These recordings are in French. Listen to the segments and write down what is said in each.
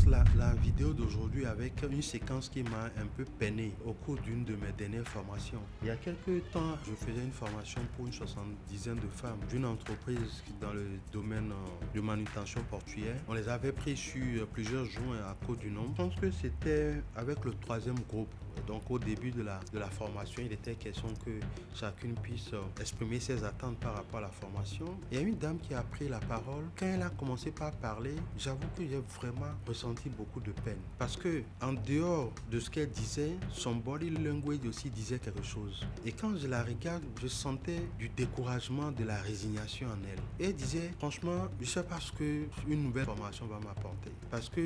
commence la vidéo d'aujourd'hui avec une séquence qui m'a un peu peiné au cours d'une de mes dernières formations. Il y a quelques temps, je faisais une formation pour une 70aine de femmes d'une entreprise dans le domaine de manutention portuaire. On les avait pris sur plusieurs jours à cause du nombre. Je pense que c'était avec le troisième groupe. Donc au début de la formation, il était question que chacune puisse exprimer ses attentes par rapport à la formation. Il y a une dame qui a pris la parole. Quand elle a commencé par parler, j'avoue que j'ai vraiment ressenti beaucoup de peine. Parce que en dehors de ce qu'elle disait, son body language aussi disait quelque chose. Et quand je la regarde, je sentais du découragement, de la résignation en elle. Et elle disait, franchement, je ne sais pas ce qu'une nouvelle formation va m'apporter. Parce que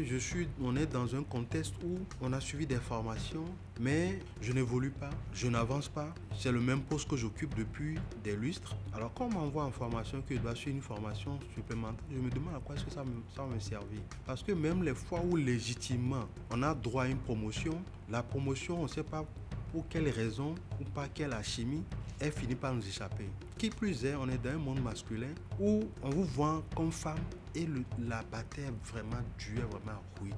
on est dans un contexte où on a suivi des formations, mais je n'évolue pas, je n'avance pas. C'est le même poste que j'occupe depuis des lustres. Alors quand on m'envoie en formation, que je dois suivre une formation supplémentaire, je me demande à quoi est-ce que ça va me servir. Parce que même les fois où légitimement on a droit à une promotion, la promotion, on ne sait pas pour quelle raison ou par quelle alchimie, elle finit par nous échapper. Qui plus est, on est dans un monde masculin où on vous voit comme femme et la bataille est vraiment dure, vraiment rude.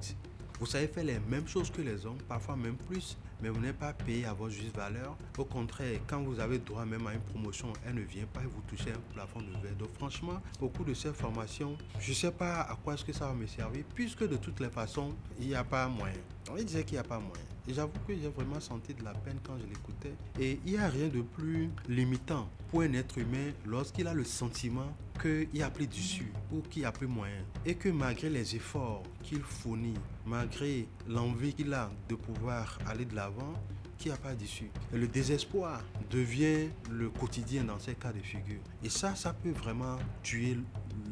Vous savez faire les mêmes choses que les hommes, parfois même plus, mais vous n'êtes pas payé à votre juste valeur. Au contraire, quand vous avez droit même à une promotion, elle ne vient pas et vous touchez un plafond de verre. Donc franchement, beaucoup de ces formations, je ne sais pas à quoi est-ce que ça va me servir, puisque de toutes les façons, il n'y a pas moyen. On disait qu'il n'y a pas moyen. Et j'avoue que j'ai vraiment senti de la peine quand je l'écoutais. Et il n'y a rien de plus limitant pour un être humain lorsqu'il a le sentiment qu'il n'y a plus d'issue ou qu'il n'y a plus moyen. Et que malgré les efforts qu'il fournit, malgré l'envie qu'il a de pouvoir aller de l'avant, qu'il n'y a pas d'issue. Et le désespoir devient le quotidien dans ces cas de figure. Et ça peut vraiment tuer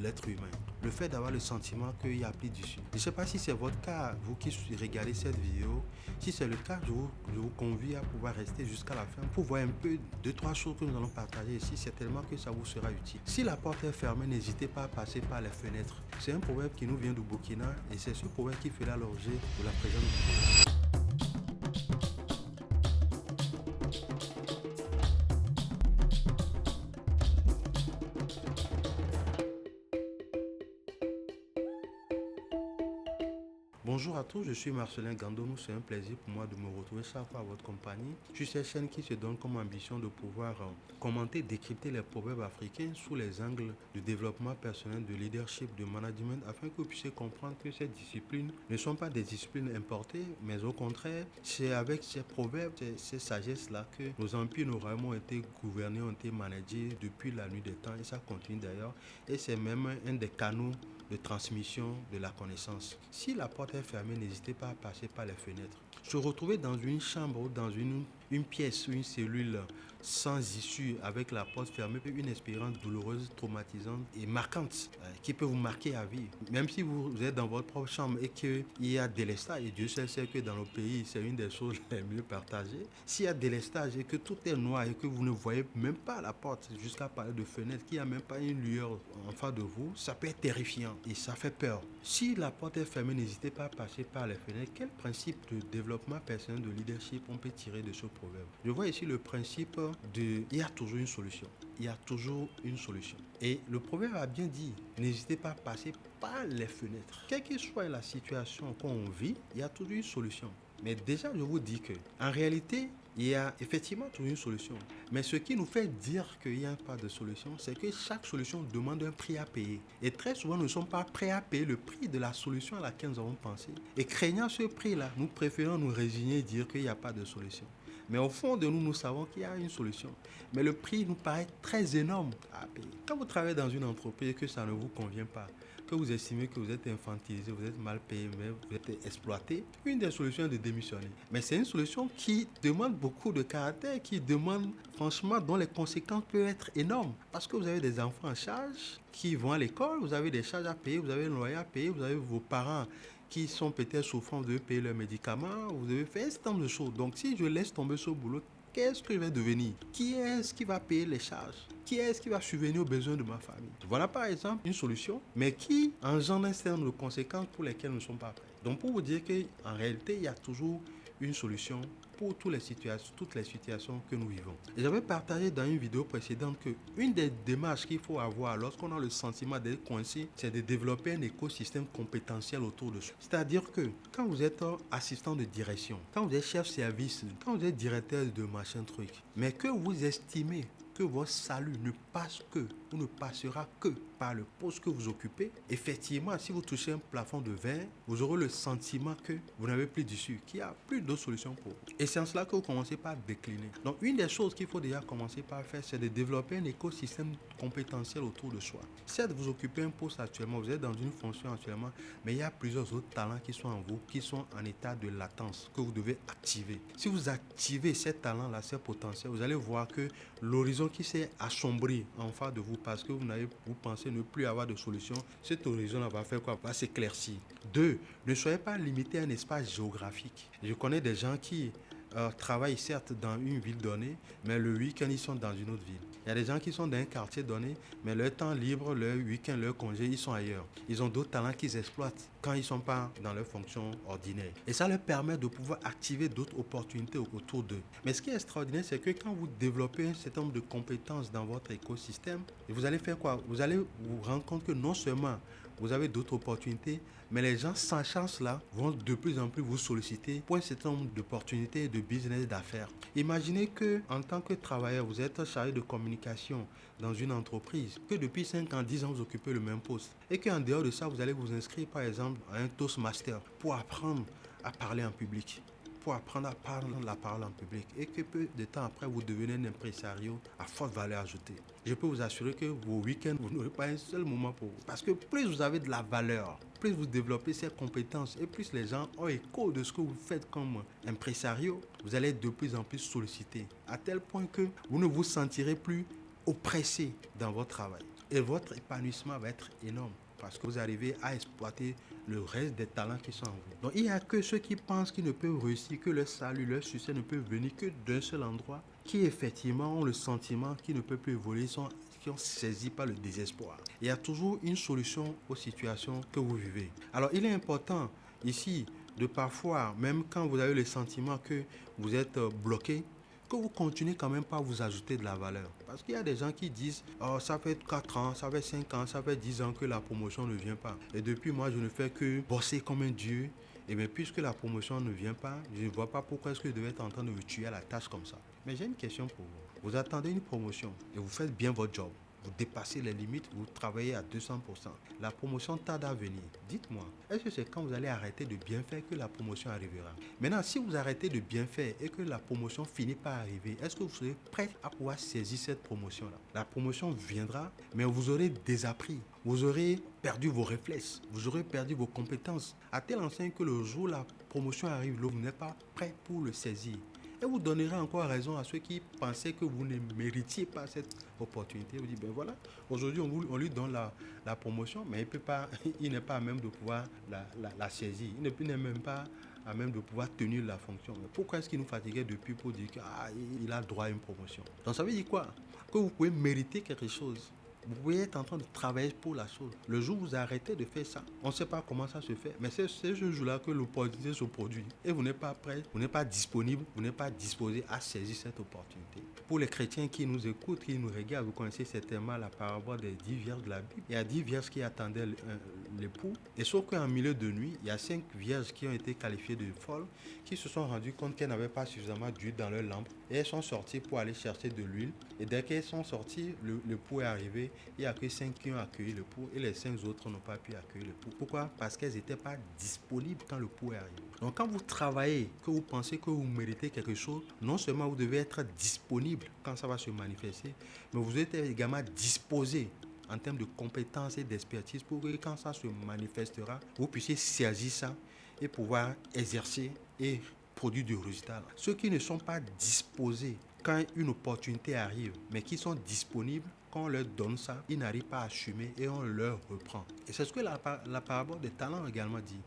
l'être humain. Le fait d'avoir le sentiment qu'il n'y a plus d'issue. Je ne sais pas si c'est votre cas, vous qui regardez cette vidéo. Si c'est le cas, je vous convie à pouvoir rester jusqu'à la fin pour voir un peu 2-3 choses que nous allons partager ici. Certainement que ça vous sera utile. Si la porte est fermée, n'hésitez pas à passer par les fenêtres. C'est un proverbe qui nous vient du Burkina et c'est ce proverbe qui fera l'objet de la présente vidéo. Bonjour à tous, je suis Marcelin Gandonou, c'est un plaisir pour moi de me retrouver chaque fois à votre compagnie. Je suis cette chaîne qui se donne comme ambition de pouvoir commenter, décrypter les proverbes africains sous les angles de développement personnel, de leadership, de management, afin que vous puissiez comprendre que ces disciplines ne sont pas des disciplines importées, mais au contraire, c'est avec ces proverbes, ces sagesses-là que nos empires, nos royaumes ont été gouvernés, ont été managés depuis la nuit des temps, et ça continue d'ailleurs, et c'est même un des canaux de transmission de la connaissance. Si la porte est fermée, n'hésitez pas à passer par les fenêtres. Se retrouver dans une chambre ou dans une pièce ou une cellule sans issue avec la porte fermée peut être une expérience douloureuse, traumatisante et marquante qui peut vous marquer à vie. Même si vous êtes dans votre propre chambre et qu'il y a délestage, et Dieu sait que dans nos pays, c'est une des choses les mieux partagées. S'il y a délestage et que tout est noir et que vous ne voyez même pas la porte jusqu'à parler de fenêtre, qu'il n'y a même pas une lueur en face de vous, ça peut être terrifiant et ça fait peur. Si la porte est fermée, n'hésitez pas à passer par les fenêtres. Quel principe de développement personnel, de leadership on peut tirer de ce proverbe? Je vois ici le principe de il y a toujours une solution. Il y a toujours une solution. Et le proverbe a bien dit, n'hésitez pas à passer par les fenêtres. Quelle que soit la situation qu'on vit, il y a toujours une solution. Mais déjà, je vous dis que, en réalité, il y a effectivement toujours une solution. Mais ce qui nous fait dire qu'il n'y a pas de solution, c'est que chaque solution demande un prix à payer. Et très souvent, nous ne sommes pas prêts à payer le prix de la solution à laquelle nous avons pensé. Et craignant ce prix-là, nous préférons nous résigner et dire qu'il n'y a pas de solution. Mais au fond de nous, nous savons qu'il y a une solution. Mais le prix nous paraît très énorme à payer. Quand vous travaillez dans une entreprise et que ça ne vous convient pas, que vous estimez que vous êtes infantilisé, vous êtes mal payé, mais vous êtes exploité, une des solutions est de démissionner. Mais c'est une solution qui demande beaucoup de caractère, qui demande franchement, dont les conséquences peuvent être énormes. Parce que vous avez des enfants en charge qui vont à l'école, vous avez des charges à payer, vous avez un loyer à payer, vous avez vos parents qui sont peut-être souffrants, vous devez payer leurs médicaments, vous devez faire un certain nombre de choses. Donc si je laisse tomber ce boulot, qu'est-ce que je vais devenir? Qui est-ce qui va payer les charges? Qui est-ce qui va subvenir aux besoins de ma famille? Voilà par exemple une solution, mais qui engendre un certain nombre de conséquences pour lesquelles nous ne sommes pas prêts. Donc pour vous dire qu'en réalité, il y a toujours une solution pour toutes les situations que nous vivons. Et j'avais partagé dans une vidéo précédente que une des démarches qu'il faut avoir lorsqu'on a le sentiment d'être coincé, c'est de développer un écosystème compétentiel autour de soi. C'est-à-dire que quand vous êtes assistant de direction, quand vous êtes chef service, quand vous êtes directeur de machin truc, mais que vous estimez que votre salut ne passe que ou ne passera que par le poste que vous occupez, effectivement, si vous touchez un plafond de verre, vous aurez le sentiment que vous n'avez plus d'issue, qu'il n'y a plus d'autres solutions pour vous. Et c'est en cela que vous commencez par décliner. Donc, une des choses qu'il faut déjà commencer par faire, c'est de développer un écosystème compétentiel autour de soi. Certes, vous occupez un poste actuellement, vous êtes dans une fonction actuellement, mais il y a plusieurs autres talents qui sont en vous, qui sont en état de latence, que vous devez activer. Si vous activez ces talents-là, ces potentiels, vous allez voir que l'horizon qui s'est assombri en face de vous parce que vous pensez ne plus avoir de solution, cet horizon-là va faire quoi? Va s'éclaircir. 2. Ne soyez pas limité à un espace géographique. Je connais des gens qui travaillent certes dans une ville donnée, mais le week-end, ils sont dans une autre ville. Il y a des gens qui sont dans un quartier donné, mais leur temps libre, leur week-end, leur congé, ils sont ailleurs. Ils ont d'autres talents qu'ils exploitent quand ils ne sont pas dans leur fonction ordinaire. Et ça leur permet de pouvoir activer d'autres opportunités autour d'eux. Mais ce qui est extraordinaire, c'est que quand vous développez un certain nombre de compétences dans votre écosystème, vous allez faire quoi? Vous allez vous rendre compte que non seulement vous avez d'autres opportunités, mais les gens sans chance là vont de plus en plus vous solliciter pour un certain nombre d'opportunités de business, d'affaires. Imaginez que en tant que travailleur, vous êtes chargé de communication dans une entreprise, que depuis 5 ans, 10 ans, vous occupez le même poste. Et qu'en dehors de ça, vous allez vous inscrire par exemple à un Toastmaster pour apprendre à parler en public. Pour apprendre à parler la parole en public et que peu de temps après vous devenez un impresario à forte valeur ajoutée. Je peux vous assurer que vos week-ends, vous n'aurez pas un seul moment pour vous. Parce que plus vous avez de la valeur, plus vous développez ces compétences et plus les gens ont écho de ce que vous faites comme impresario, vous allez être de plus en plus sollicité à tel point que vous ne vous sentirez plus oppressé dans votre travail. Et votre épanouissement va être énorme parce que vous arrivez à exploiter le reste des talents qui sont en vous. Donc il n'y a que ceux qui pensent qu'ils ne peuvent réussir, que leur salut, leur succès ne peut venir que d'un seul endroit, qui effectivement ont le sentiment qu'ils ne peuvent plus évoluer, qui ont saisi par le désespoir. Il y a toujours une solution aux situations que vous vivez. Alors il est important ici de parfois, même quand vous avez le sentiment que vous êtes bloqué, que vous continuez quand même pas à vous ajouter de la valeur. Parce qu'il y a des gens qui disent « Oh, ça fait 4 ans, ça fait 5 ans, ça fait 10 ans que la promotion ne vient pas. Et depuis moi, je ne fais que bosser comme un dieu. Et bien, puisque la promotion ne vient pas, je ne vois pas pourquoi est-ce que je devais être en train de me tuer à la tâche comme ça. » Mais j'ai une question pour vous. Vous attendez une promotion et vous faites bien votre job. Vous dépassez les limites, vous travaillez à 200%. La promotion tarde à venir. Dites-moi, est-ce que c'est quand vous allez arrêter de bien faire que la promotion arrivera? Maintenant, si vous arrêtez de bien faire et que la promotion finit par arriver, est-ce que vous serez prêt à pouvoir saisir cette promotion-là? La promotion viendra, mais vous aurez désappris. Vous aurez perdu vos réflexes. Vous aurez perdu vos compétences. À telle enseigne que le jour où la promotion arrive, vous n'êtes pas prêt pour le saisir. Et vous donnerez encore raison à ceux qui pensaient que vous ne méritiez pas cette opportunité. Vous dites, ben voilà, aujourd'hui on lui donne la promotion, mais il n'est pas à même de pouvoir la saisir. Il n'est même pas à même de pouvoir tenir la fonction. Mais pourquoi est-ce qu'il nous fatiguait depuis pour dire qu'il a droit à une promotion? Donc ça veut dire quoi? Que vous pouvez mériter quelque chose. Vous pouvez être en train de travailler pour la chose. Le jour où vous arrêtez de faire ça, on ne sait pas comment ça se fait, mais c'est ce jour-là que l'opportunité se produit. Et vous n'êtes pas prêt, vous n'êtes pas disponible, vous n'êtes pas disposé à saisir cette opportunité. Pour les chrétiens qui nous écoutent, qui nous regardent, vous connaissez certainement la parabole des 10 vierges de la Bible. Il y a 10 vierges qui attendaient l'époux. Et sauf qu'en milieu de nuit, il y a 5 vierges qui ont été qualifiées de folles, qui se sont rendues compte qu'elles n'avaient pas suffisamment d'huile dans leur lampe. Et elles sont sorties pour aller chercher de l'huile. Et dès qu'elles sont sorties, le pot est arrivé. Il n'y a que 5 qui ont accueilli le pot et les 5 autres n'ont pas pu accueillir le pot. Pourquoi? Parce qu'elles n'étaient pas disponibles quand le pot est arrivé. Donc quand vous travaillez, que vous pensez que vous méritez quelque chose, non seulement vous devez être disponible quand ça va se manifester, mais vous êtes également disposé en termes de compétences et d'expertise pour que quand ça se manifestera, vous puissiez saisir ça et pouvoir exercer et produire du résultat. Ceux qui ne sont pas disposés quand une opportunité arrive, mais qui sont disponibles, quand on leur donne ça, ils n'arrivent pas à assumer et on leur reprend. Et c'est ce que la parabole des talents également dit.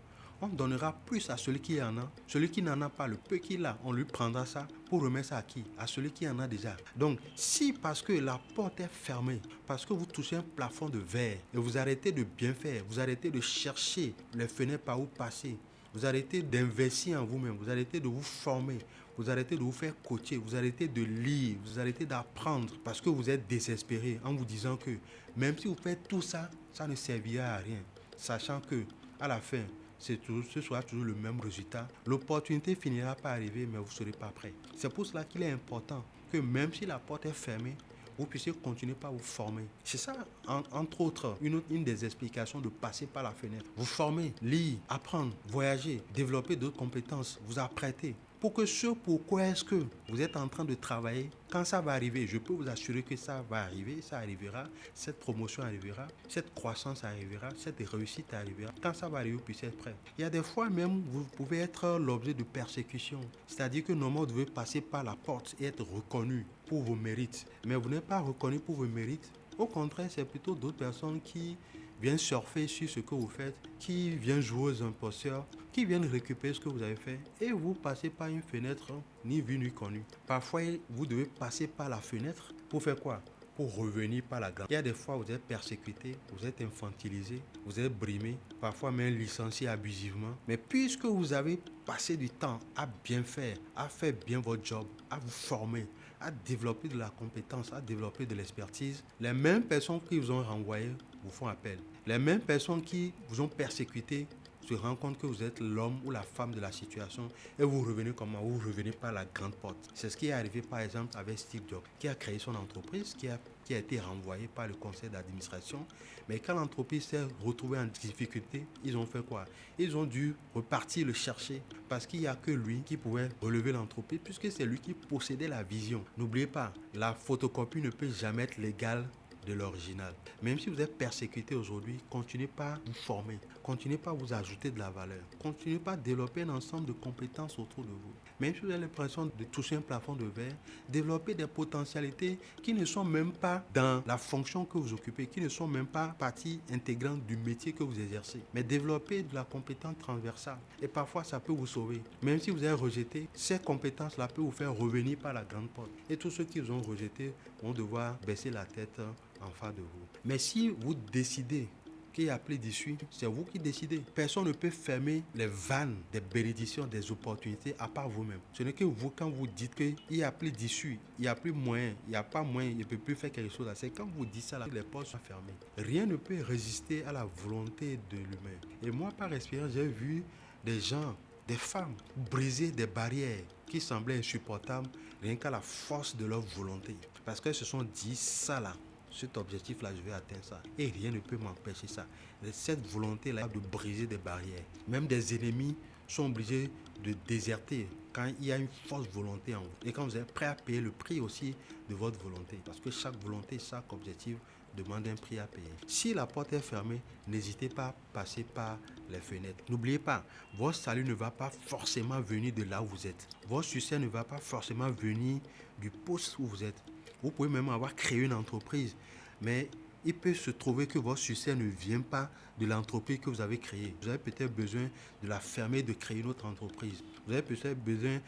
On donnera plus à celui qui en a. Celui qui n'en a pas, le peu qu'il a, on lui prendra ça pour remettre ça à qui? À celui qui en a déjà. Donc, si parce que la porte est fermée, parce que vous touchez un plafond de verre et vous arrêtez de bien faire, vous arrêtez de chercher les fenêtres par où passer, Vous arrêtez d'investir en vous-même. Vous arrêtez de vous former. Vous arrêtez de vous faire coacher. Vous arrêtez de lire. Vous arrêtez d'apprendre parce que vous êtes désespéré en vous disant que même si vous faites tout ça, ça ne servira à rien. Sachant que à la fin, ce sera toujours le même résultat. L'opportunité finira par arriver, mais vous ne serez pas prêt. C'est pour cela qu'il est important que même si la porte est fermée, vous puissiez continuer par vous former. C'est ça, entre autres, une des explications de passer par la fenêtre. Vous former, lire, apprendre, voyager, développer d'autres compétences, vous apprêter. Pour que ce pourquoi est-ce que vous êtes en train de travailler, quand ça va arriver, je peux vous assurer que ça va arriver, ça arrivera, cette promotion arrivera, cette croissance arrivera, cette réussite arrivera. Quand ça va arriver, vous puissiez être prêt. Il y a des fois même, vous pouvez être l'objet de persécution. C'est-à-dire que normalement, vous devez passer par la porte et être reconnu pour vos mérites. Mais vous n'êtes pas reconnu pour vos mérites. Au contraire, c'est plutôt d'autres personnes qui viennent surfer sur ce que vous faites, qui viennent jouer aux imposteurs, qui viennent récupérer ce que vous avez fait et vous passez par une fenêtre ni vue ni connue. Parfois, vous devez passer par la fenêtre pour faire quoi? Pour revenir par la grande. Il y a des fois où vous êtes persécuté, vous êtes infantilisé, vous êtes brimé, parfois même licencié abusivement. Mais puisque vous avez passé du temps à bien faire, à faire bien votre job, à vous former, à développer de la compétence, à développer de l'expertise, les mêmes personnes qui vous ont renvoyé vous font appel. Les mêmes personnes qui vous ont persécuté se rendent compte que vous êtes l'homme ou la femme de la situation et vous revenez comment? Vous revenez par la grande porte. C'est ce qui est arrivé par exemple avec Steve Jobs, qui a créé son entreprise, qui a été renvoyé par le conseil d'administration. Mais quand l'entreprise s'est retrouvée en difficulté, ils ont fait quoi? Ils ont dû repartir le chercher parce qu'il n'y a que lui qui pouvait relever l'entreprise puisque c'est lui qui possédait la vision. N'oubliez pas, la photocopie ne peut jamais être légale de l'original. Même si vous êtes persécuté aujourd'hui, continuez pas à vous former, continuez pas à vous ajouter de la valeur, continuez pas à développer un ensemble de compétences autour de vous. Même si vous avez l'impression de toucher un plafond de verre, développez des potentialités qui ne sont même pas dans la fonction que vous occupez, qui ne sont même pas partie intégrante du métier que vous exercez. Mais développez de la compétence transversale et parfois ça peut vous sauver. Même si vous avez rejeté, ces compétences-là peuvent vous faire revenir par la grande porte. Et tous ceux qui vous ont rejeté vont devoir baisser la tête en face de vous. Mais si vous décidez qu'il y a plus d'issue, c'est vous qui décidez. Personne ne peut fermer les vannes des bénédictions, des opportunités à part vous-même. Ce n'est que vous, quand vous dites qu'il n'y a plus d'issue, il n'y a plus moyen, il n'y a pas moyen, il ne peut plus faire quelque chose. C'est quand vous dites ça, là, les portes sont fermées. Rien ne peut résister à la volonté de l'humain. Et moi, par expérience, j'ai vu des gens, des femmes, briser des barrières qui semblaient insupportables rien qu'à la force de leur volonté. Parce qu'elles se sont dit ça là. Cet objectif-là, je vais atteindre ça. Et rien ne peut m'empêcher ça. Cette volonté-là de briser des barrières. Même des ennemis sont obligés de déserter quand il y a une forte volonté en vous. Et quand vous êtes prêt à payer le prix aussi de votre volonté. Parce que chaque volonté, chaque objectif demande un prix à payer. Si la porte est fermée, n'hésitez pas à passer par les fenêtres. N'oubliez pas, votre salut ne va pas forcément venir de là où vous êtes. Votre succès ne va pas forcément venir du poste où vous êtes. Vous pouvez même avoir créé une entreprise, mais il peut se trouver que votre succès ne vient pas de l'entreprise que vous avez créée. Vous avez peut-être besoin de la fermer, de créer une autre entreprise. Vous avez peut-être besoin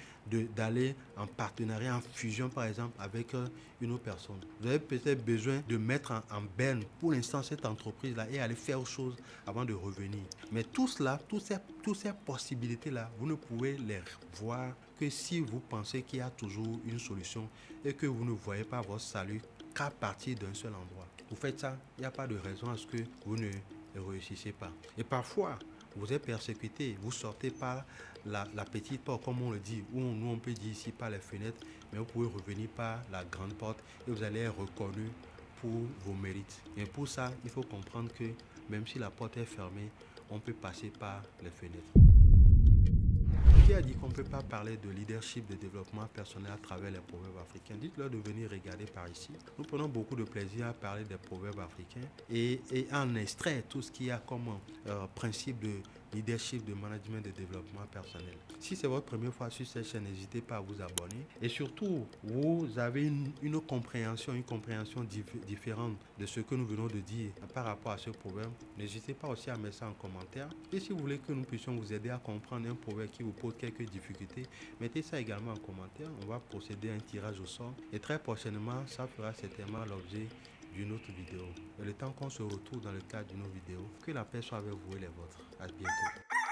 d'aller en partenariat, en fusion par exemple avec une autre personne. Vous avez peut-être besoin de mettre en berne pour l'instant cette entreprise-là et aller faire autre chose avant de revenir. Mais tout cela, toutes ces possibilités-là, vous ne pouvez les voir que si vous pensez qu'il y a toujours une solution et que vous ne voyez pas votre salut qu'à partir d'un seul endroit. Vous faites ça, il n'y a pas de raison à ce que vous ne réussissez pas. Et parfois, vous êtes persécuté, vous sortez par la petite porte, comme on le dit, ou nous on peut dire ici par les fenêtres, mais vous pouvez revenir par la grande porte et vous allez être reconnu pour vos mérites. Et pour ça, il faut comprendre que même si la porte est fermée, on peut passer par les fenêtres. Qui a dit qu'on ne peut pas parler de leadership, de développement personnel à travers les proverbes africains? Dites-leur de venir regarder par ici. Nous prenons beaucoup de plaisir à parler des proverbes africains et en extraire tout ce qu'il y a comme principe de leadership, de management, de développement personnel. Si c'est votre première fois sur cette chaîne, n'hésitez pas à vous abonner. Et surtout, vous avez une compréhension différente de ce que nous venons de dire par rapport à ce proverbe. N'hésitez pas aussi à mettre ça en commentaire. Et si vous voulez que nous puissions vous aider à comprendre un proverbe qui vous pose quelques difficultés, mettez ça également en commentaire. On va procéder à un tirage au sort. Et très prochainement, ça fera certainement l'objet d'une autre vidéo. Et le temps qu'on se retrouve dans le cadre d'une autre vidéo, que la paix soit avec vous et les vôtres. À bientôt.